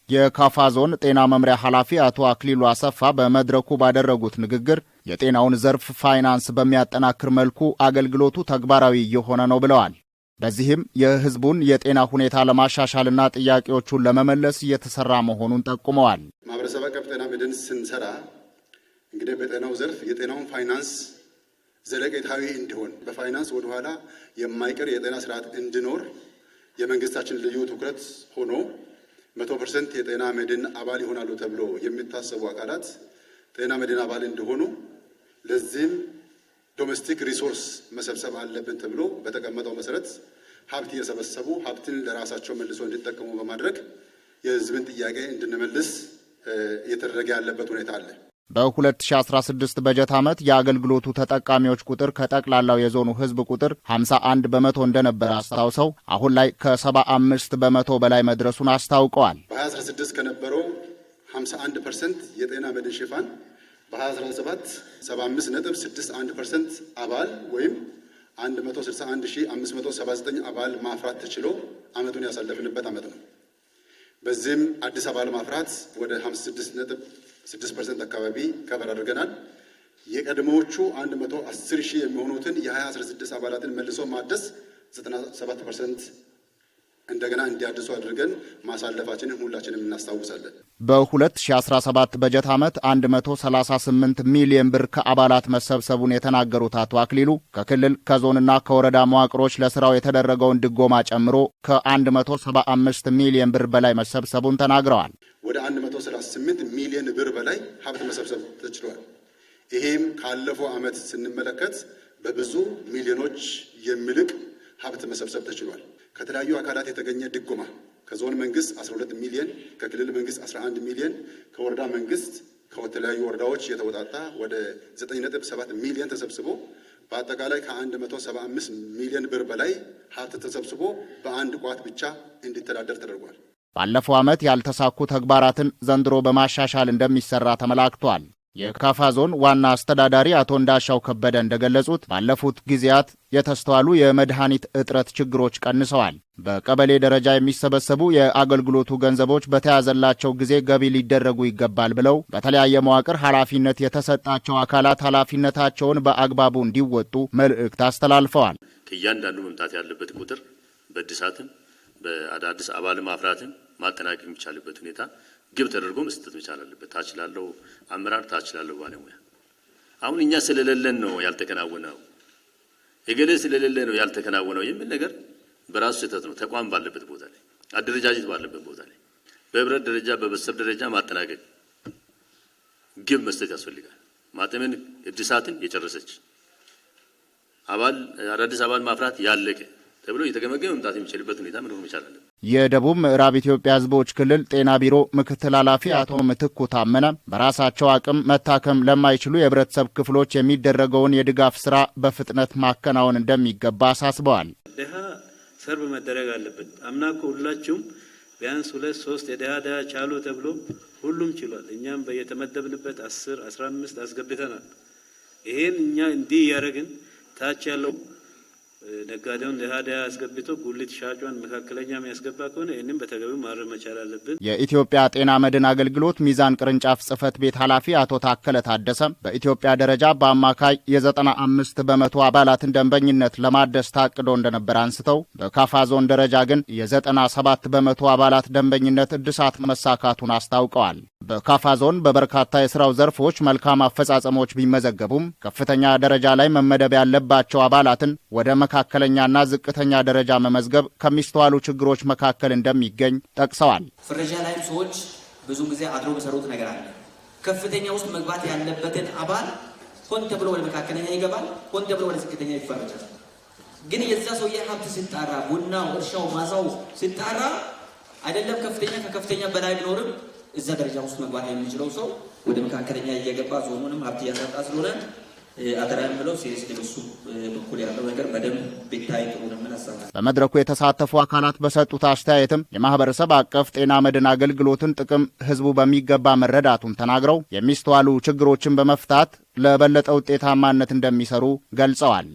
የካፋ ዞን ጤና መምሪያ ኃላፊ አቶ አክሊሉ አሰፋ በመድረኩ ባደረጉት ንግግር የጤናውን ዘርፍ ፋይናንስ በሚያጠናክር መልኩ አገልግሎቱ ተግባራዊ እየሆነ ነው ብለዋል። በዚህም የህዝቡን የጤና ሁኔታ ለማሻሻልና ጥያቄዎቹን ለመመለስ እየተሰራ መሆኑን ጠቁመዋል። ማህበረሰብ አቀፍ ጤና መድን ስንሰራ እንግዲህ በጤናው ዘርፍ የጤናውን ፋይናንስ ዘለቄታዊ እንዲሆን በፋይናንስ ወደ ኋላ የማይቀር የጤና ስርዓት እንዲኖር የመንግስታችን ልዩ ትኩረት ሆኖ 100% የጤና መድን አባል ይሆናሉ ተብሎ የሚታሰቡ አካላት ጤና መድን አባል እንዲሆኑ ለዚህም ዶሜስቲክ ሪሶርስ መሰብሰብ አለብን ተብሎ በተቀመጠው መሰረት ሀብት እየሰበሰቡ ሀብትን ለራሳቸው መልሶ እንዲጠቀሙ በማድረግ የህዝብን ጥያቄ እንድንመልስ እየተደረገ ያለበት ሁኔታ አለ። በ2016 በጀት ዓመት የአገልግሎቱ ተጠቃሚዎች ቁጥር ከጠቅላላው የዞኑ ህዝብ ቁጥር 51 በመቶ እንደነበር አስታውሰው አሁን ላይ ከ75 በመቶ በላይ መድረሱን አስታውቀዋል። በ2016 ከነበረው 51% የጤና መድን ሽፋን በ2017 75.61% አባል ወይም 161579 አባል ማፍራት ተችሎ ዓመቱን ያሳለፍንበት ዓመት ነው። በዚህም አዲስ አባል ማፍራት ወደ 56.6% አካባቢ ከበር አድርገናል። የቀድሞዎቹ 110,000 የሚሆኑትን የ2016 አባላትን መልሶ ማደስ 97% እንደገና እንዲያድሱ አድርገን ማሳለፋችንን ሁላችንም እናስታውሳለን። በ2017 በጀት ዓመት 138 ሚሊዮን ብር ከአባላት መሰብሰቡን የተናገሩት አቶ አክሊሉ ከክልል ከዞንና ከወረዳ መዋቅሮች ለስራው የተደረገውን ድጎማ ጨምሮ ከ175 ሚሊዮን ብር በላይ መሰብሰቡን ተናግረዋል። ወደ 138 ሚሊዮን ብር በላይ ሀብት መሰብሰብ ተችሏል። ይሄም ካለፈው ዓመት ስንመለከት በብዙ ሚሊዮኖች የሚልቅ ሀብት መሰብሰብ ተችሏል። ከተለያዩ አካላት የተገኘ ድጎማ ከዞን መንግስት 12 ሚሊዮን፣ ከክልል መንግስት 11 ሚሊዮን፣ ከወረዳ መንግስት ከተለያዩ ወረዳዎች የተወጣጣ ወደ 9.7 ሚሊዮን ተሰብስቦ በአጠቃላይ ከ175 ሚሊዮን ብር በላይ ሀብት ተሰብስቦ በአንድ ቋት ብቻ እንዲተዳደር ተደርጓል። ባለፈው ዓመት ያልተሳኩ ተግባራትን ዘንድሮ በማሻሻል እንደሚሰራ ተመላክቷል። የካፋ ዞን ዋና አስተዳዳሪ አቶ እንዳሻው ከበደ እንደገለጹት ባለፉት ጊዜያት የተስተዋሉ የመድኃኒት እጥረት ችግሮች ቀንሰዋል። በቀበሌ ደረጃ የሚሰበሰቡ የአገልግሎቱ ገንዘቦች በተያዘላቸው ጊዜ ገቢ ሊደረጉ ይገባል ብለው በተለያየ መዋቅር ኃላፊነት የተሰጣቸው አካላት ኃላፊነታቸውን በአግባቡ እንዲወጡ መልእክት አስተላልፈዋል። ከእያንዳንዱ መምጣት ያለበት ቁጥር በእድሳትም በአዳዲስ አባል ማፍራትን ማጠናቀቅ የሚቻልበት ሁኔታ ግብ ተደርጎ መስጠት መቻል አለበት። ታች ላለው አመራር፣ ታች ላለው ባለሙያ። አሁን እኛ ስለሌለን ነው ያልተከናወነው፣ የገሌ ስለሌለ ነው ያልተከናወነው የሚል ነገር በራሱ ስህተት ነው። ተቋም ባለበት ቦታ ላይ፣ አደረጃጀት ባለበት ቦታ ላይ በህብረት ደረጃ በቤተሰብ ደረጃ ማጠናቀቅ ግብ መስጠት ያስፈልጋል። ማጠመን እድሳትን የጨረሰች አባል አዳዲስ አባል ማፍራት ያለቀ ተብሎ የተገመገመ መምጣት የሚችልበት ሁኔታ መኖር መቻል አለበት። የደቡብ ምዕራብ ኢትዮጵያ ህዝቦች ክልል ጤና ቢሮ ምክትል ኃላፊ አቶ ምትኩ ታመነ በራሳቸው አቅም መታከም ለማይችሉ የህብረተሰብ ክፍሎች የሚደረገውን የድጋፍ ስራ በፍጥነት ማከናወን እንደሚገባ አሳስበዋል። ድሃ ሰርብ መደረግ አለበት። አምናኮ ሁላችሁም ቢያንስ 2-3 የድሃ ቻሉ ተብሎ ሁሉም ችሏል። እኛም በየተመደብንበት 10 15 አስገብተናል። ይሄን እኛ እንዲህ ያረግን ታች ያለው ነጋዴውን ድሃ አስገብቶ ጉልት ሻጯን መካከለኛ የሚያስገባ ከሆነ ይህንም በተገቢው ማረም መቻል አለብን። የኢትዮጵያ ጤና መድን አገልግሎት ሚዛን ቅርንጫፍ ጽህፈት ቤት ኃላፊ አቶ ታከለ ታደሰ በኢትዮጵያ ደረጃ በአማካይ የ95 በመቶ አባላትን ደንበኝነት ለማደስ ታቅዶ እንደነበር አንስተው በካፋ ዞን ደረጃ ግን የ97 በመቶ አባላት ደንበኝነት እድሳት መሳካቱን አስታውቀዋል። በካፋ ዞን በበርካታ የስራው ዘርፎች መልካም አፈጻጸሞች ቢመዘገቡም ከፍተኛ ደረጃ ላይ መመደብ ያለባቸው አባላትን ወደ መካከለኛና ዝቅተኛ ደረጃ መመዝገብ ከሚስተዋሉ ችግሮች መካከል እንደሚገኝ ጠቅሰዋል። ፍረጃ ላይ ሰዎች ብዙ ጊዜ አድሮ በሰሩት ነገር አለ። ከፍተኛ ውስጥ መግባት ያለበትን አባል ሆን ተብሎ ወደ መካከለኛ ይገባል፣ ሆን ተብሎ ወደ ዝቅተኛ ይፈረጃል። ግን የዛ ሰውዬ ሀብት ሲጣራ፣ ቡናው፣ እርሻው፣ ማሳው ሲጣራ አይደለም ከፍተኛ ከከፍተኛ በላይ ቢኖርም እዛ ደረጃ ውስጥ መግባት የሚችለው ሰው ወደ መካከለኛ እየገባ ዞኑንም ሀብት እያሰጣ ስለሆነ አደራ የምለው ሲሪየስ ለሱ በኩል ያለው ነገር በደንብ ቢታይ ጥሩ ነው ማለት። በመድረኩ የተሳተፉ አካላት በሰጡት አስተያየትም የማህበረሰብ አቀፍ ጤና መድን አገልግሎትን ጥቅም ህዝቡ በሚገባ መረዳቱን ተናግረው የሚስተዋሉ ችግሮችን በመፍታት ለበለጠ ውጤታማነት እንደሚሰሩ ገልጸዋል።